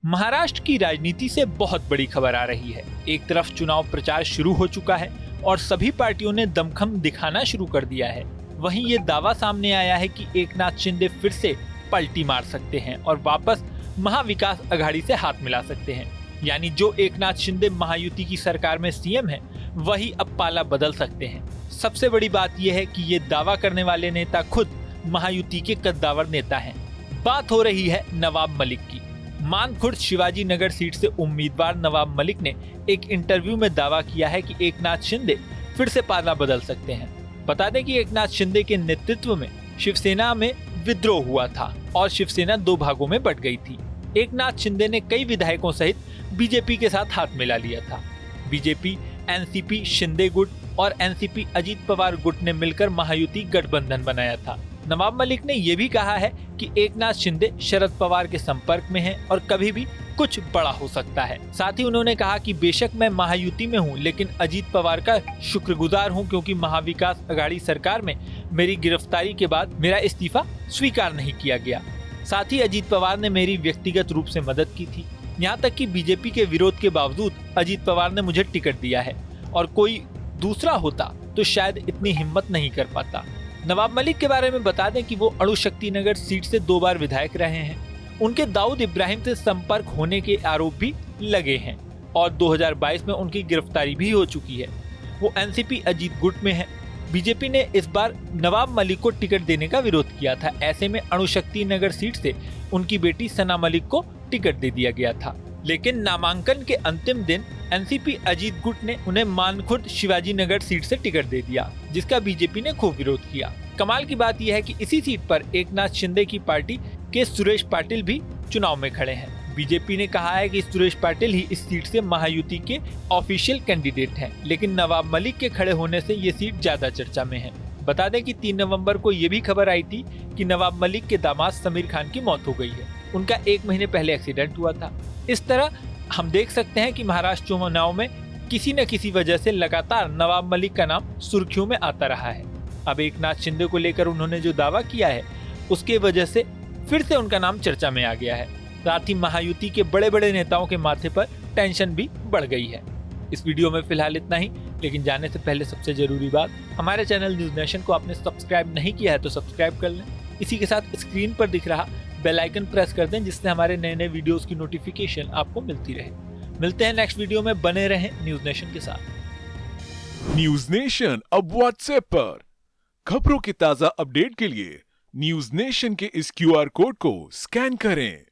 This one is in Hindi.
महाराष्ट्र की राजनीति से बहुत बड़ी खबर आ रही है। एक तरफ चुनाव प्रचार शुरू हो चुका है और सभी पार्टियों ने दमखम दिखाना शुरू कर दिया है। वहीं ये दावा सामने आया है कि एकनाथ शिंदे फिर से पलटी मार सकते हैं और वापस महाविकास अघाड़ी से हाथ मिला सकते हैं। यानी जो एकनाथ शिंदे महायुति की सरकार में सीएम है, वही अब पाला बदल सकते हैं। सबसे बड़ी बात यह है कि ये दावा करने वाले नेता खुद महायुति के कद्दावर नेता हैं। बात हो रही है नवाब मलिक की। मानखुर्द शिवाजी नगर सीट से उम्मीदवार नवाब मलिक ने एक इंटरव्यू में दावा किया है कि एकनाथ शिंदे फिर से पाला बदल सकते हैं। बता दें कि एकनाथ शिंदे के नेतृत्व में शिवसेना में विद्रोह हुआ था और शिवसेना दो भागों में बंट गई थी। एकनाथ शिंदे ने कई विधायकों सहित बीजेपी के साथ हाथ मिला लिया था। बीजेपी, एनसीपी शिंदे गुट और एनसीपी अजीत पवार गुट ने मिलकर महायुति गठबंधन बनाया था। नवाब मलिक ने यह भी कहा है कि एकनाथ शिंदे शरद पवार के संपर्क में हैं और कभी भी कुछ बड़ा हो सकता है। साथ ही उन्होंने कहा कि बेशक मैं महायुति में हूं, लेकिन अजीत पवार का शुक्रगुजार हूं क्योंकि महाविकास अघाड़ी सरकार में मेरी गिरफ्तारी के बाद मेरा इस्तीफा स्वीकार नहीं किया गया। साथ ही अजीत पवार ने मेरी व्यक्तिगत रूप से मदद की थी। यहाँ तक कि बीजेपी के विरोध के बावजूद अजीत पवार ने मुझे टिकट दिया है और कोई दूसरा होता तो शायद इतनी हिम्मत नहीं कर पाता। नवाब मलिक के बारे में बता दें कि वो अणुशक्ति नगर सीट से 2 बार विधायक रहे हैं। उनके दाऊद इब्राहिम से संपर्क होने के आरोप भी लगे हैं और 2022 में उनकी गिरफ्तारी भी हो चुकी है। वो एनसीपी अजीत गुट में है। बीजेपी ने इस बार नवाब मलिक को टिकट देने का विरोध किया था। ऐसे में अणुशक्ति नगर सीट से उनकी बेटी सना मलिक को टिकट दे दिया गया था, लेकिन नामांकन के अंतिम दिन एनसीपी अजीत गुट ने उन्हें मानखुर्द शिवाजी नगर सीट से टिकट दे दिया, जिसका बीजेपी ने खूब विरोध किया। कमाल की बात यह है कि इसी सीट पर एकनाथ शिंदे की पार्टी के सुरेश पाटिल भी चुनाव में खड़े हैं। बीजेपी ने कहा है कि सुरेश पाटिल ही इस सीट से महायुति के ऑफिशियल कैंडिडेट हैं, लेकिन नवाब मलिक के खड़े होने से ये सीट ज्यादा चर्चा में है। बता दें कि 3 नवंबर को ये भी खबर आई थी कि नवाब मलिक के दामाद समीर खान की मौत हो गई है। उनका 1 महीने पहले एक्सीडेंट हुआ था। इस तरह हम देख सकते हैं कि महाराष्ट्र चुनाव में किसी न किसी वजह से लगातार नवाब मलिक का नाम सुर्खियों में आता रहा है। अब एकनाथ शिंदे को लेकर उन्होंने जो दावा किया है, उसके वजह से फिर से उनका नाम चर्चा में आ गया है। साथ ही महायुति के बड़े बड़े नेताओं के माथे पर टेंशन भी बढ़ गई है। इस वीडियो में फिलहाल इतना ही, लेकिन जाने से पहले सबसे जरूरी बात, हमारे चैनल न्यूज नेशन को आपने सब्सक्राइब नहीं किया है तो सब्सक्राइब कर लें। इसी के साथ स्क्रीन पर दिख रहा बेल आइकन प्रेस कर दें, जिससे हमारे नए नए वीडियोस की नोटिफिकेशन आपको मिलती रहे। मिलते हैं नेक्स्ट वीडियो में, बने रहें न्यूज नेशन के साथ। न्यूज नेशन अब व्हाट्सएप पर खबरों की ताजा अपडेट के लिए न्यूज नेशन के इस QR कोड को स्कैन करें।